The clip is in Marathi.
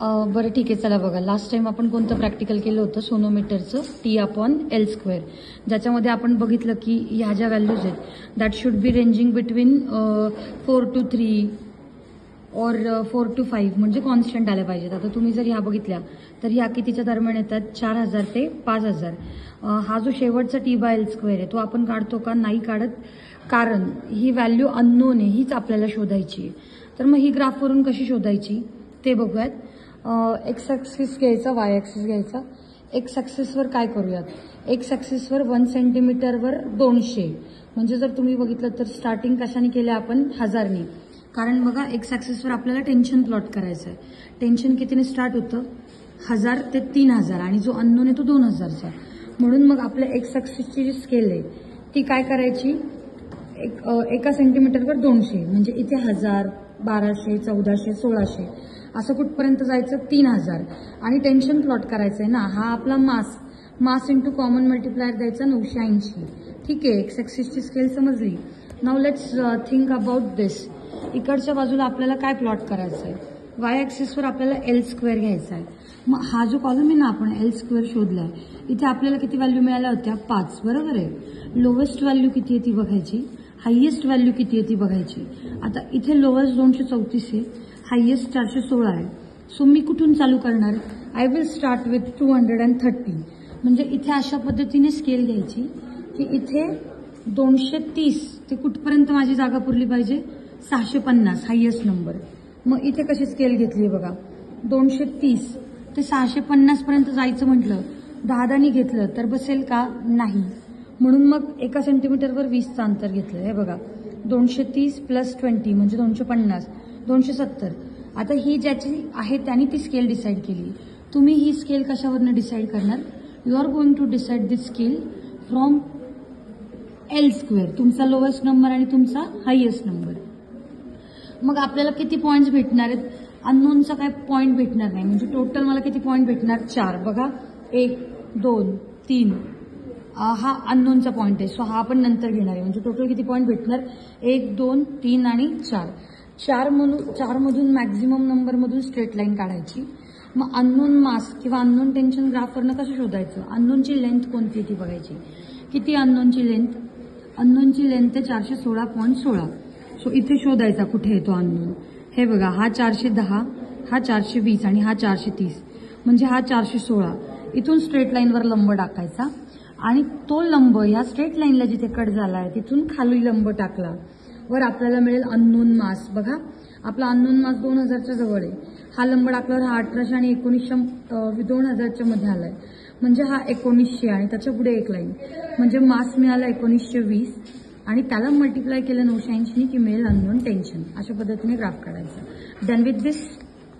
बरं ठीक आहे, चला बघा, लास्ट टाइम आपण कोणतं प्रॅक्टिकल केलं होतं सोनोमीटरचं, T/L², ज्याच्यामध्ये आपण बघितलं की ह्या ज्या व्हॅल्यूज आहेत that should be ranging between 4 to 3 और 4 to 5 म्हणजे कॉन्स्टंट आल्या पाहिजेत. आता तुम्ही जर ह्या बघितल्या तर ह्या कितीच्या दरम्यान येतात, 4000 ते 5000. हा जो शेवटचा T/L² आहे तो आपण काढतो का? नाही काढत, कारण ही व्हॅल्यू अननोन आहे, हीच आपल्याला शोधायची आहे. तर मग ही ग्राफवरून कशी शोधायची ते बघूयात. एक्स ॲक्सिस घ्यायचा, वाय ॲक्सिस घ्यायचा. एक्स ॲक्सिसवर काय करूयात, एक्स ॲक्सिसवर 1 सेंटीमीटरवर 200, म्हणजे जर तुम्ही बघितलं तर स्टार्टिंग कशाने केलं आपण, 1000ने. कारण बघा एक्स ॲक्सिसवर आपल्याला टेन्शन प्लॉट करायचं आहे. टेन्शन कितीने स्टार्ट होतं, 1000 ते 3000, आणि जो अननोन आहे तो 2000चा. म्हणून मग आपल्या एक्स ॲक्सिसची जी स्केल आहे ती काय करायची, एका सेंटीमीटरवर 200, म्हणजे इथे 1000, 1200, 1400, 1600 असं कुठपर्यंत जायचं, 3000. आणि टेन्शन प्लॉट करायचं आहे ना, हा आपला मास इंटू कॉमन मल्टिप्लायर द्यायचा 980. ठीक आहे, एक्स ॲक्सिसची स्केल समजली. नाऊ लेट्स थिंक अबाउट दिस. इकडच्या बाजूला आपल्याला काय प्लॉट करायचं आहे, वाय ॲक्सिसवर आपल्याला L² घ्यायचा आहे. मग हा जो कॉलम आहे ना, आपण L² शोधलाय, इथे आपल्याला किती व्हॅल्यू मिळाल्या होत्या, 5, बरोबर आहे. लोवेस्ट व्हॅल्यू किती आहे ती बघायची, हायेस्ट व्हॅल्यू किती आहे ती बघायची. आता इथे लोवेस्ट 234 आहे, हायेस्ट 416 आहे. सो मी कुठून चालू करणार, आय विल स्टार्ट विथ 230. म्हणजे इथे अशा पद्धतीने स्केल घ्यायची की इथे 230 ते कुठपर्यंत माझी जागा पुरली पाहिजे, 650 हायेस्ट नंबर. मग इथे कशी स्केल घेतली बघा, 230 ते 650 पर्यंत जायचं म्हटलं, 10 घेतलं तर बसेल का, नाही. म्हणून मग एका सेंटीमीटरवर 20चं अंतर घेतलं. हे बघा, 230 + 20 म्हणजे 250, 270. आता ही ज्याची आहे त्याने ती स्केल डिसाईड केली. तुम्ही ही स्केल कशावरनं डिसाईड करणार, you are going to decide this scale from L², तुमचा लोवेस्ट नंबर आणि तुमचा हायेस्ट नंबर. मग आपल्याला किती पॉईंट्स भेटणार आहेत, अननोनचा काय पॉईंट भेटणार नाही, म्हणजे टोटल मला किती पॉईंट भेटणार, 4. बघा, 1, 2, 3 हा अननोनचा पॉईंट आहे. सो हा आपण नंतर घेणार आहे. म्हणजे टोटल किती पॉईंट भेटणार, 1, 2, 3 आणि 4. 4 मधून मॅक्झिमम नंबरमधून स्ट्रेट लाईन काढायची. मग अननोन मास किंवा अननोन टेन्शन ग्राफवरनं कसं शोधायचं, अननोनची लेंथ कोणती आहे ती बघायची. किती अननोनची लेंथ, अननोनची लेंथ आहे 416.16. सो इथे शोधायचा कुठे येतो अननोन. हे बघा, हा 410, हा 420 आणि हा 430, म्हणजे हा 416. इथून स्ट्रेट लाईनवर लंब टाकायचा आणि तो लंब या स्ट्रेट लाईनला जिथे कट झालाय तिथून खाली लंब टाकला, वर आपल्याला मिळेल अननोन मास. बघा, आपला अननोन मास 2000च्या जवळ आहे. हा लंब टाकल्यावर हा 1800 आणि 1900 2000च्या मध्ये आलाय, म्हणजे हा 1900 आणि त्याच्या पुढे एक लाईन, म्हणजे मास मिळाला 1920 आणि त्याला मल्टिप्लाय केलं 980 की मिळेल अननोन टेन्शन. अशा पद्धतीने ग्राफ काढायचा. Done with this.